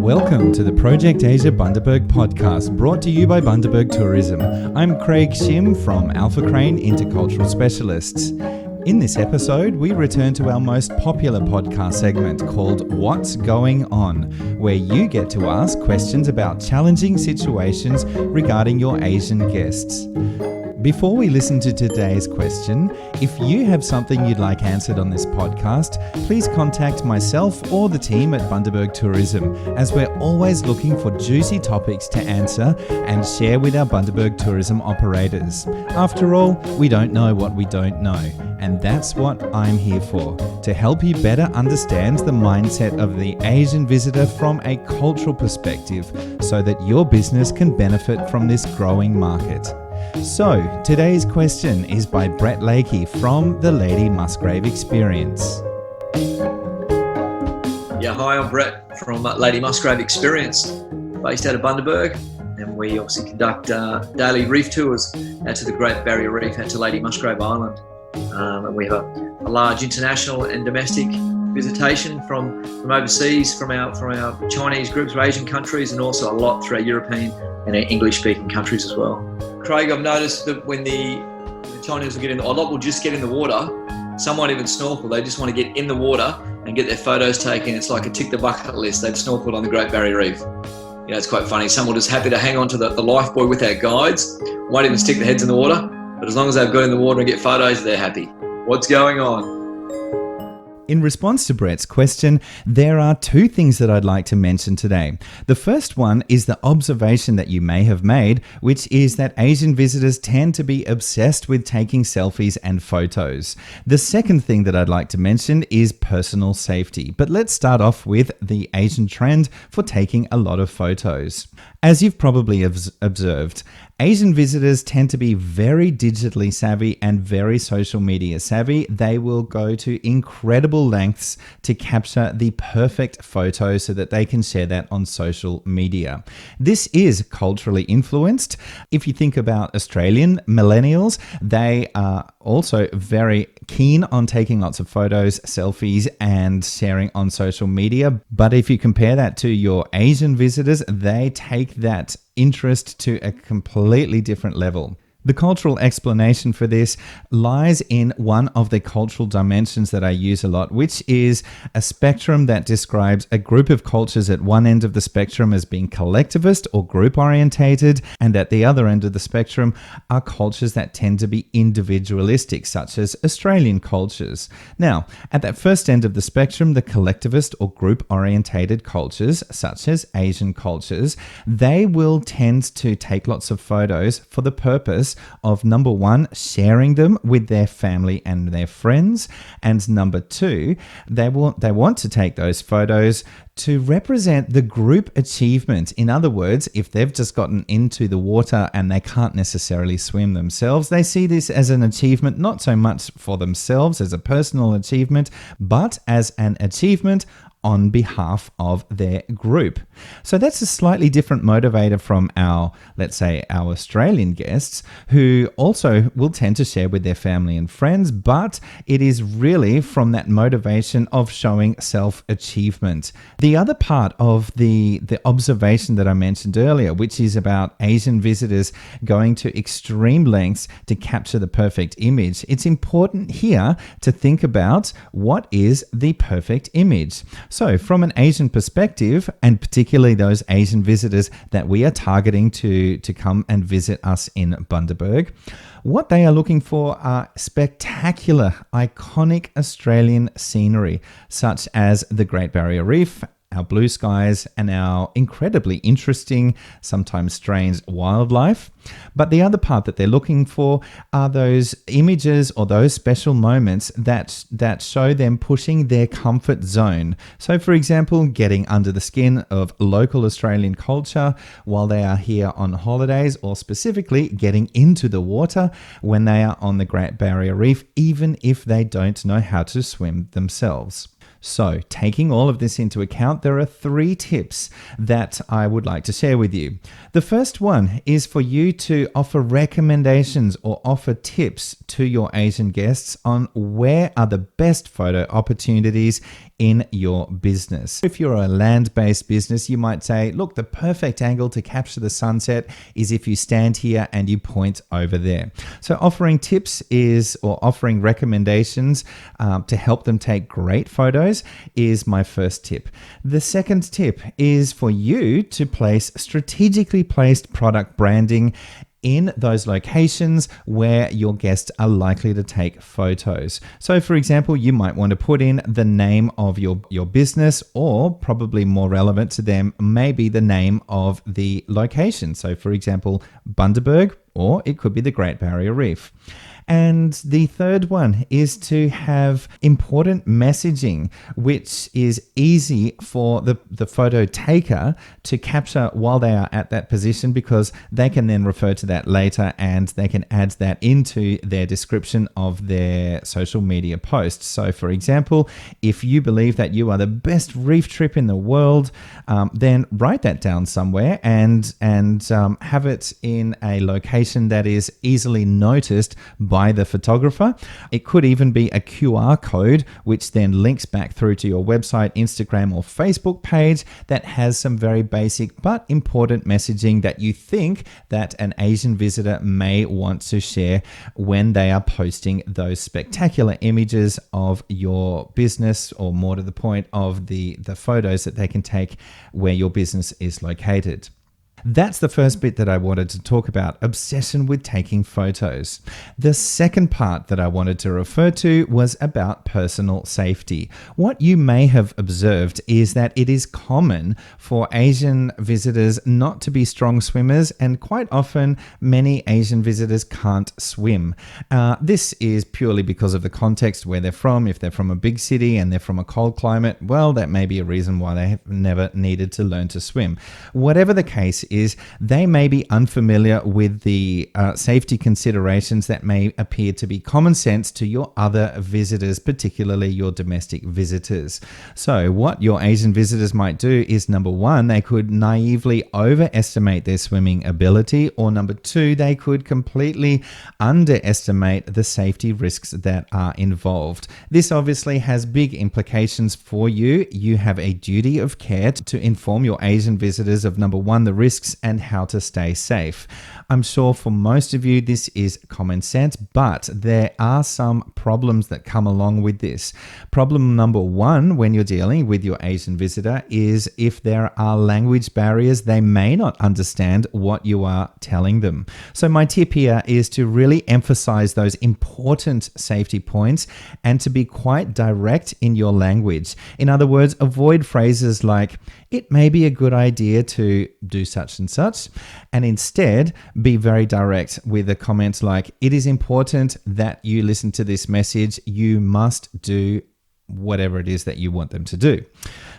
Welcome to the Project Asia Bundaberg podcast, brought to you by Bundaberg Tourism. I'm Craig Shim from Alphacrane Intercultural Specialists. In this episode, we return to our most popular podcast segment called What's Going On, where you get to ask questions about challenging situations regarding your Asian guests. Before we listen to today's question, if you have something you'd like answered on this podcast, please contact myself or the team at Bundaberg Tourism, as we're always looking for juicy topics to answer and share with our Bundaberg Tourism operators. After all, we don't know what we don't know, and that's what I'm here for, to help you better understand the mindset of the Asian visitor from a cultural perspective, so that your business can benefit from this growing market. So, today's question is by Brett Lakey from the Lady Musgrave Experience. Yeah, hi, I'm Brett from Lady Musgrave Experience, based out of Bundaberg, and we obviously conduct daily reef tours out to the Great Barrier Reef, out to Lady Musgrave Island. And we have a large international and domestic visitation from overseas, from our Chinese groups, or Asian countries, and also a lot through our European and our English-speaking countries as well. Craig, I've noticed that when the Chinese will get in, a lot will just get in the water. Some won't even snorkel. They just want to get in the water and get their photos taken. It's like a tick the bucket list. They've snorkeled on the Great Barrier Reef. You know, it's quite funny. Some will just happy to hang on to the life buoy with our guides. Won't even stick their heads in the water. But as long as they've got in the water and get photos, they're happy. What's going on? In response to Brett's question, there are two things that I'd like to mention today. The first one is the observation that you may have made, which is that Asian visitors tend to be obsessed with taking selfies and photos. The second thing that I'd like to mention is personal safety. But let's start off with the Asian trend for taking a lot of photos. As you've probably observed, Asian visitors tend to be very digitally savvy and very social media savvy. They will go to incredible lengths to capture the perfect photo so that they can share that on social media. This is culturally influenced. If you think about Australian millennials, they are also very keen on taking lots of photos, selfies, and sharing on social media. But if you compare that to your Asian visitors, they take that interest to a completely different level. The cultural explanation for this lies in one of the cultural dimensions that I use a lot, which is a spectrum that describes a group of cultures at one end of the spectrum as being collectivist or group orientated, and at the other end of the spectrum are cultures that tend to be individualistic, such as Australian cultures. Now, at that first end of the spectrum, the collectivist or group orientated cultures, such as Asian cultures, they will tend to take lots of photos for the purpose of, number one, sharing them with their family and their friends, and number two, they want to take those photos to represent the group achievement. In other words, if they've just gotten into the water and they can't necessarily swim themselves, they see this as an achievement, not so much for themselves as a personal achievement, but as an achievement on behalf of their group. So that's a slightly different motivator from our Australian guests, who also will tend to share with their family and friends, but it is really from that motivation of showing self-achievement. The other part of the observation that I mentioned earlier, which is about Asian visitors going to extreme lengths to capture the perfect image, it's important here to think about what is the perfect image. So from an Asian perspective, and particularly those Asian visitors that we are targeting to come and visit us in Bundaberg, what they are looking for are spectacular, iconic Australian scenery, such as the Great Barrier Reef, our blue skies, and our incredibly interesting, sometimes strange wildlife. But the other part that they're looking for are those images or those special moments that show them pushing their comfort zone. So, for example, getting under the skin of local Australian culture while they are here on holidays, or specifically getting into the water when they are on the Great Barrier Reef, even if they don't know how to swim themselves. So, taking all of this into account, there are 3 tips that I would like to share with you. The first one is for you to offer recommendations or offer tips to your Asian guests on where are the best photo opportunities in your business. If you're a land-based business, you might say, look, the perfect angle to capture the sunset is if you stand here and you point over there. So offering tips or offering recommendations to help them take great photos is my first tip. The second tip is for you to place strategically placed product branding in those locations where your guests are likely to take photos. So for example, you might want to put in the name of your business, or probably more relevant to them, maybe the name of the location. So for example, Bundaberg, or it could be the Great Barrier Reef. And the third one is to have important messaging, which is easy for the photo taker to capture while they are at that position, because they can then refer to that later and they can add that into their description of their social media posts. So for example, if you believe that you are the best reef trip in the world, then write that down somewhere and have it in a location that is easily noticed by the photographer. It could even be a QR code, which then links back through to your website, Instagram, or Facebook page that has some very basic but important messaging that you think that an Asian visitor may want to share when they are posting those spectacular images of your business, or more to the point, of the photos that they can take where your business is located. That's the first bit that I wanted to talk about, obsession with taking photos. The second part that I wanted to refer to was about personal safety. What you may have observed is that it is common for Asian visitors not to be strong swimmers, and quite often many Asian visitors can't swim. This is purely because of the context where they're from. If they're from a big city and they're from a cold climate, well, that may be a reason why they have never needed to learn to swim. Whatever the case is, they may be unfamiliar with the safety considerations that may appear to be common sense to your other visitors, particularly your domestic visitors. So what your Asian visitors might do is, number one, they could naively overestimate their swimming ability, or number two, they could completely underestimate the safety risks that are involved. This obviously has big implications for you. You have a duty of care to inform your Asian visitors of, number one, the risks and how to stay safe. I'm sure for most of you this is common sense, but there are some problems that come along with this. Problem number one when you're dealing with your Asian visitor is if there are language barriers, they may not understand what you are telling them. So my tip here is to really emphasize those important safety points and to be quite direct in your language. In other words, avoid phrases like, it may be a good idea to do such and such, and instead be very direct with the comments like, it is important that you listen to this message. You must do whatever it is that you want them to do.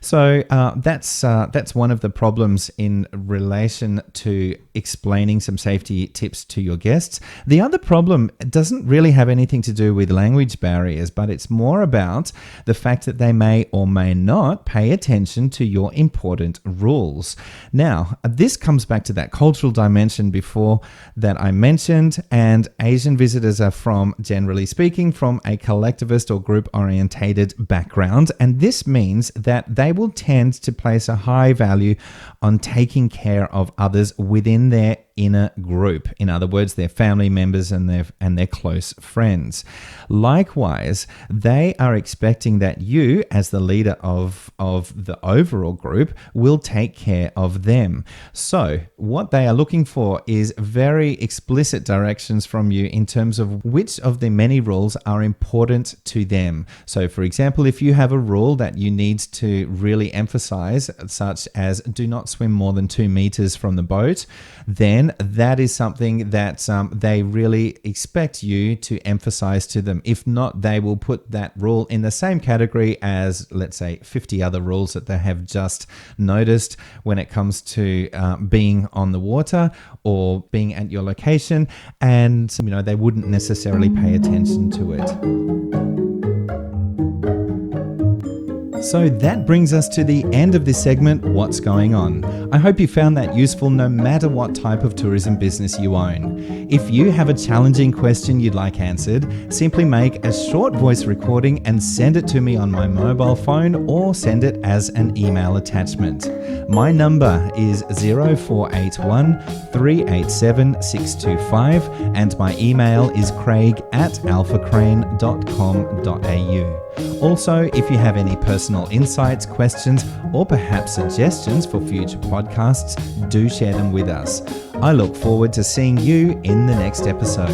So that's one of the problems in relation to explaining some safety tips to your guests. The other problem doesn't really have anything to do with language barriers, but it's more about the fact that they may or may not pay attention to your important rules. Now, this comes back to that cultural dimension before that I mentioned, and Asian visitors are generally speaking, from a collectivist or group-orientated background, and this means that they will tend to place a high value on taking care of others within their inner group. In other words, their family members and their close friends. Likewise, they are expecting that you, as the leader of the overall group, will take care of them. So what they are looking for is very explicit directions from you in terms of which of the many rules are important to them. So for example, if you have a rule that you need to really emphasize, such as do not swim more than 2 meters from the boat, then that is something that they really expect you to emphasize to them. If not, they will put that rule in the same category as, let's say, 50 other rules that they have just noticed when it comes to being on the water or being at your location, and they wouldn't necessarily pay attention to it. So that brings us to the end of this segment, What's Going On? I hope you found that useful no matter what type of tourism business you own. If you have a challenging question you'd like answered, simply make a short voice recording and send it to me on my mobile phone or send it as an email attachment. My number is 0481 387 625 and my email is craig@alphacrane.com.au. Also, if you have any personal insights, questions, or perhaps suggestions for future podcasts, do share them with us. I look forward to seeing you in the next episode.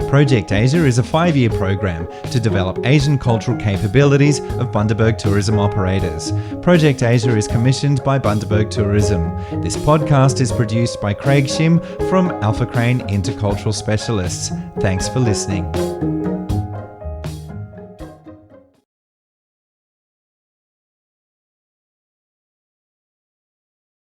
Project Asia is a 5-year program to develop Asian cultural capabilities of Bundaberg Tourism operators. Project Asia is commissioned by Bundaberg Tourism. This podcast is produced by Craig Shim from Alphacrane Intercultural Specialists. Thanks for listening.